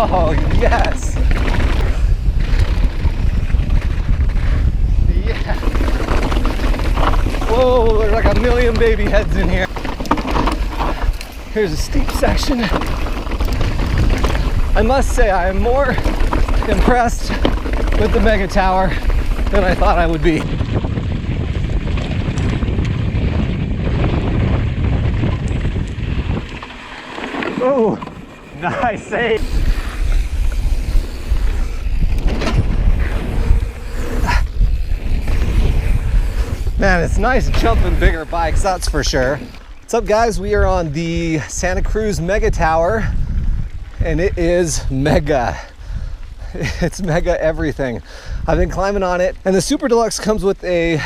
Oh, yes. Yeah. Whoa, there's like a million baby heads in here. Here's a steep section. I must say I am more impressed with the Megatower than I thought I would be. Oh, nice save. Man, it's nice jumping bigger bikes, that's for sure. What's up, guys? We are on the Santa Cruz Megatower, and it is mega. It's mega everything. I've been climbing on it, and the Super Deluxe comes with a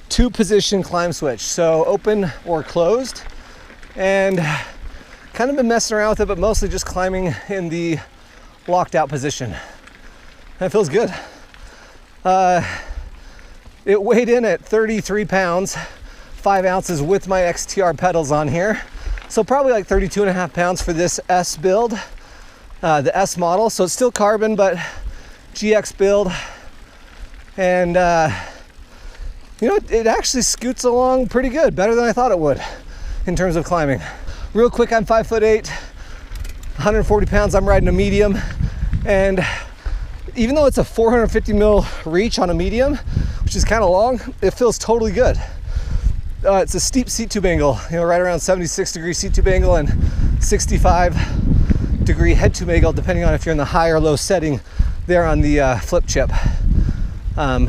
2-position climb switch, so open or closed, and kind of been messing around with it, but mostly just climbing in the locked out position. That feels good. It weighed in at 33 pounds, 5 ounces with my XTR pedals on here. So probably like 32 and a half pounds for this S build, the S model. So it's still carbon, but GX build. And you know, it actually scoots along pretty good, better than I thought it would in terms of climbing. Real quick, I'm 5'8", 140 pounds. I'm riding a medium. And even though it's a 450 mil reach on a medium, which is kind of long, it feels totally good. It's a steep seat tube angle, you know, right around 76-degree seat tube angle and 65-degree head tube angle, depending on if you're in the high or low setting there on the flip chip. I'm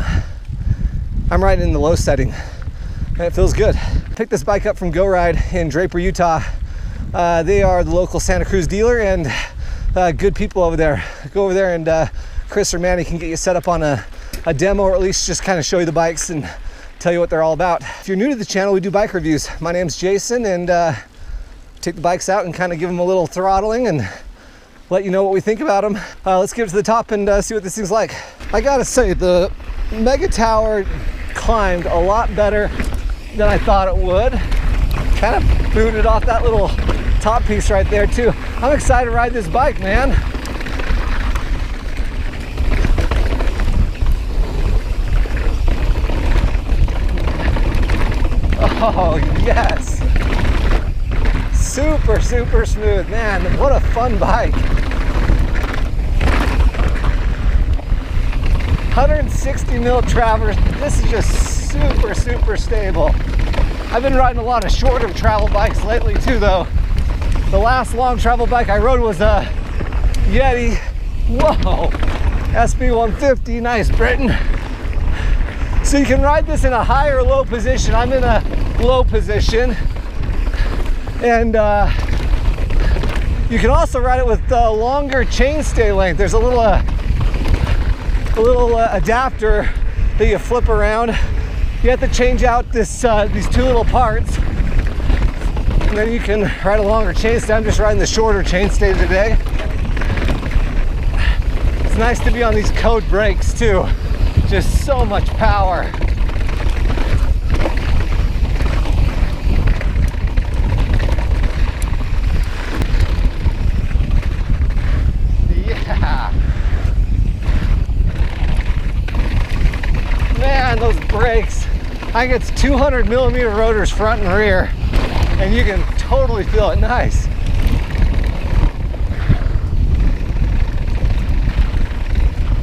riding in the low setting, and it feels good. Picked this bike up from Go Ride in Draper, Utah. They are the local Santa Cruz dealer and good people over there. Go over there and Chris or Manny can get you set up on a demo, or at least just kind of show you the bikes and tell you what they're all about. If you're new to the channel, we do bike reviews. My name's Jason, and take the bikes out and kind of give them a little throttling and let you know what we think about them. Let's get to the top and see what this thing's like. I gotta say, the Megatower climbed a lot better than I thought it would. Kind of booted off that little top piece right there too. I'm excited to ride this bike, man. Oh, yes. Super, super smooth. Man, what a fun bike. 160 mil Travers. This is just super, super stable. I've been riding a lot of shorter travel bikes lately too, though. The last long travel bike I rode was a Yeti. Whoa, SB 150, nice Britain. So you can ride this in a high or low position. I'm in a low position. And you can also ride it with longer chainstay length. There's a little adapter that you flip around. You have to change out this these two little parts, and then you can ride a longer chainstay. I'm just riding the shorter chainstay today. It's nice to be on these code brakes too. Just so much power. Yeah. Man, those brakes. I think it's 200 millimeter rotors front and rear, and you can totally feel it. Nice.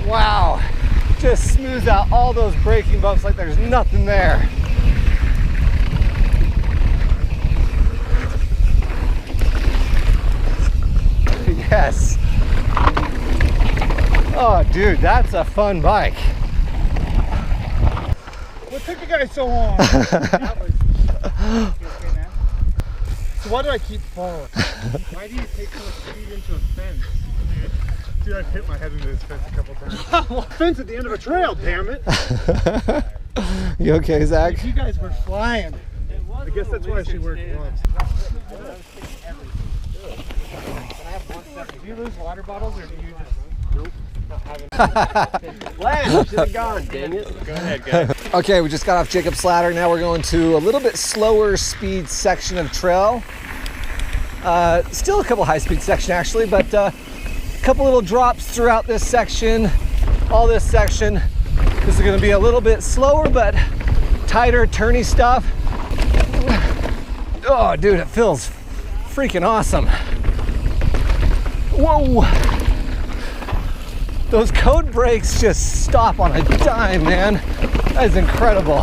Wow. Just smooths out all those braking bumps like there's nothing there. Yes. Oh, dude, that's a fun bike. What took you guys so long? That was... Okay, man? So why do I keep falling? Why do you take so much speed into a fence? Dude, I've hit my head into this fence a couple times. Well, fence at the end of a trail, damn it! You okay, Zach? If you guys were flying, I guess that's why she wears gloves. Do you lose water bottles, or do you just... Nope. Last, should have gone, dang it. Go ahead, guys. Okay, we just got off Jacob's Ladder. Now we're going to a little bit slower speed section of trail. Still a couple high speed section actually, but couple little drops throughout this section. All this section, this is gonna be a little bit slower, but tighter, turny stuff. Oh, dude, it feels freaking awesome. Whoa. Those code brakes just stop on a dime, man. That is incredible.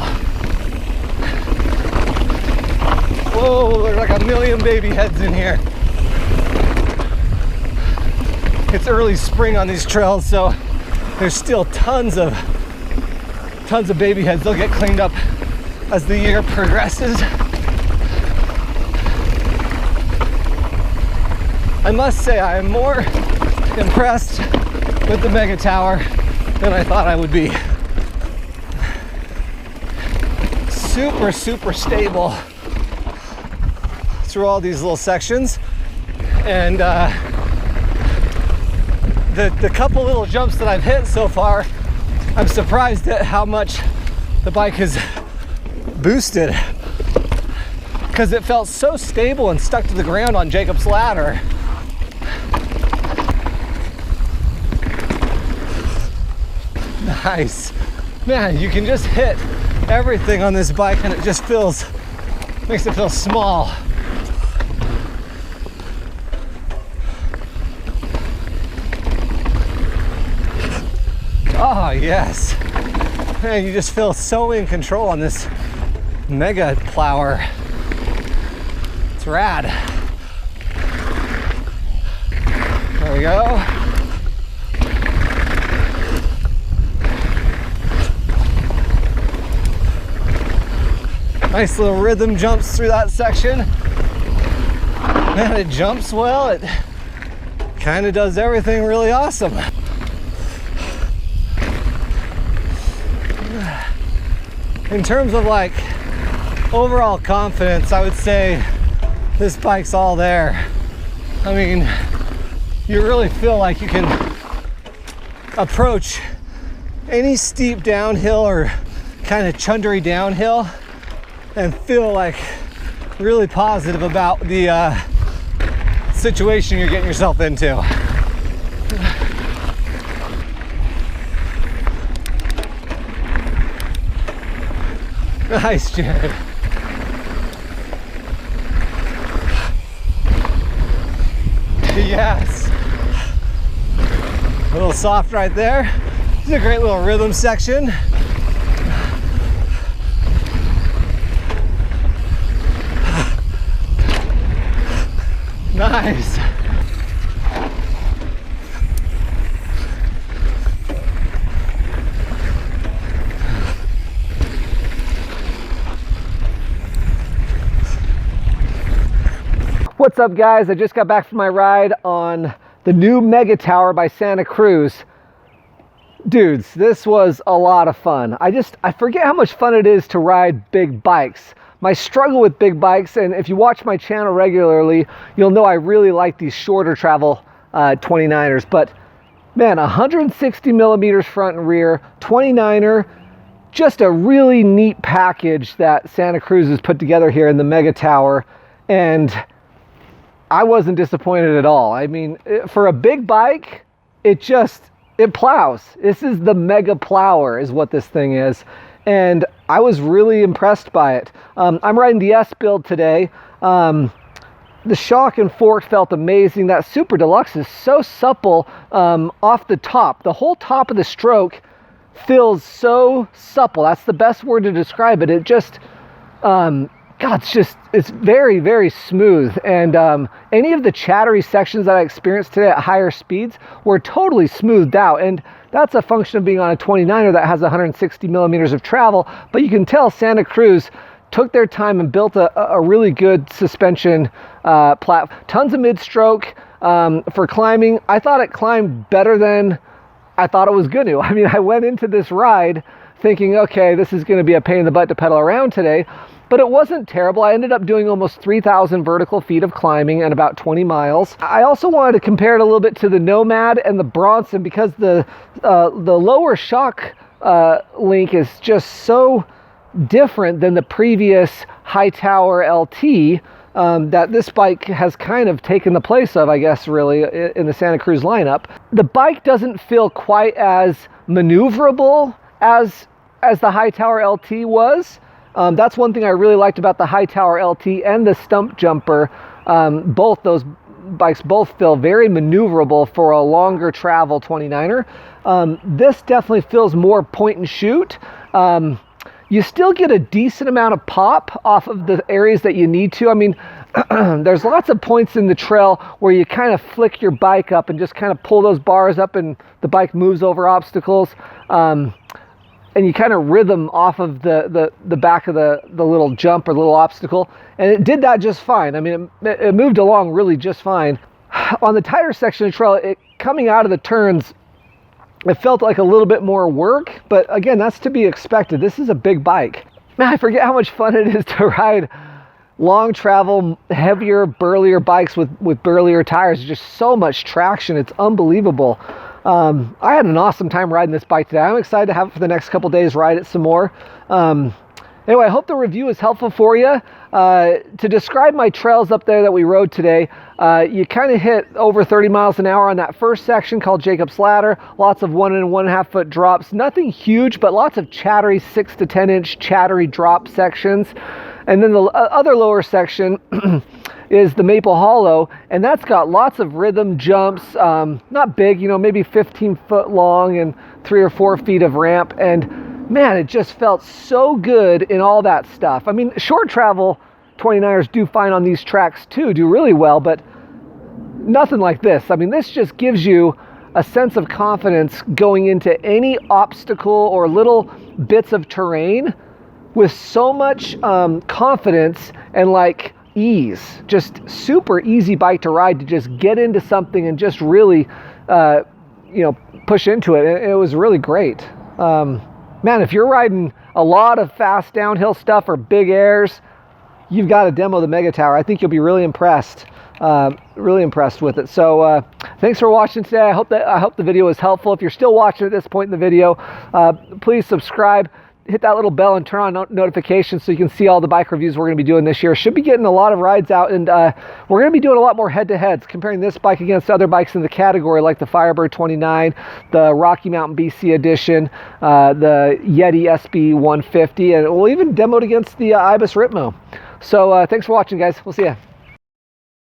Whoa, there's like a million baby heads in here. It's early spring on these trails, so there's still tons of baby heads. They'll get cleaned up as the year progresses. I must say I am more impressed with the Megatower than I thought I would be. Super, super stable through all these little sections. And the couple little jumps that I've hit so far, I'm surprised at how much the bike has boosted, because it felt so stable and stuck to the ground on Jacob's ladder. Nice. Man, you can just hit everything on this bike and it just makes it feel small. Oh, yes. Man, you just feel so in control on this Mega Plower. It's rad. There we go. Nice little rhythm jumps through that section. Man, it jumps well. It kind of does everything really awesome. In terms of like overall confidence, I would say this bike's all there. I mean, you really feel like you can approach any steep downhill or kind of chundery downhill and feel like really positive about the situation you're getting yourself into. Nice, Jared. Yes. A little soft right there. This is a great little rhythm section. Nice. What's up, guys? I just got back from my ride on the new Megatower by Santa Cruz. Dudes, this was a lot of fun. I forget how much fun it is to ride big bikes. My struggle with big bikes, and if you watch my channel regularly, you'll know I really like these shorter travel 29ers, but man, 160 millimeters front and rear, 29er, just a really neat package that Santa Cruz has put together here in the Megatower, and I wasn't disappointed at all. I mean, for a big bike, it plows. This is the Mega Plower is what this thing is. And I was really impressed by it. I'm riding the S build today. The shock and fork felt amazing. That Super Deluxe is so supple off the top. The whole top of the stroke feels so supple. That's the best word to describe it. It just, God, it's very, very smooth. And any of the chattery sections that I experienced today at higher speeds were totally smoothed out. And that's a function of being on a 29er that has 160 millimeters of travel. But you can tell Santa Cruz took their time and built a really good suspension platform. Tons of mid-stroke for climbing. I thought it climbed better than I thought it was going to. I mean, I went into this ride thinking, okay, this is going to be a pain in the butt to pedal around today. But it wasn't terrible. I ended up doing almost 3,000 vertical feet of climbing and about 20 miles. I also wanted to compare it a little bit to the Nomad and the Bronson because the lower shock link is just so different than the previous Hightower LT. that this bike has kind of taken the place of, I guess, really, in the Santa Cruz lineup. The bike doesn't feel quite as maneuverable as the Hightower LT was. That's one thing I really liked about the Hightower LT and the Stump Jumper. Both those bikes both feel very maneuverable for a longer travel 29er. This definitely feels more point and shoot. You still get a decent amount of pop off of the areas that you need to. I mean, there's lots of points in the trail where you kind of flick your bike up and just kind of pull those bars up and the bike moves over obstacles. And you kind of rhythm off of the back of the little jump or little obstacle. And it did that just fine. I mean, it moved along really just fine. On the tighter section of the trail, coming out of the turns, it felt like a little bit more work, but again, that's to be expected. This is a big bike. Man, I forget how much fun it is to ride long travel, heavier, burlier bikes with burlier tires. Just so much traction. It's unbelievable. I had an awesome time riding this bike today. I'm excited to have it for the next couple days, ride it some more. Anyway, I hope the review is helpful for you. To describe my trails up there that we rode today, you kind of hit over 30 miles an hour on that first section called Jacob's Ladder. Lots of 1 and 1.5 foot drops. Nothing huge, but lots of chattery 6 to 10 inch chattery drop sections. And then the other lower section is the Maple Hollow, and that's got lots of rhythm jumps, not big, maybe 15 foot long and 3 or 4 feet of ramp. And man, it just felt so good in all that stuff. I mean, short travel 29ers do fine on these tracks too, do really well, but nothing like this. I mean, this just gives you a sense of confidence going into any obstacle or little bits of terrain with so much confidence and like ease. Just super easy bike to ride, to just get into something and just really push into it. It was really great. Man, if you're riding a lot of fast downhill stuff or big airs, you've got to demo the Megatower. I think you'll be really impressed with it. So thanks for watching today. I hope the video was helpful. If you're still watching at this point in the video, please subscribe, hit that little bell, and turn on notifications so you can see all the bike reviews we're going to be doing this year. Should be getting a lot of rides out, and we're going to be doing a lot more head-to-heads, comparing this bike against other bikes in the category, like the Firebird 29, the Rocky Mountain BC Edition, the Yeti SB 150, and we'll even demo it against the Ibis Ritmo. So thanks for watching, guys. We'll see ya.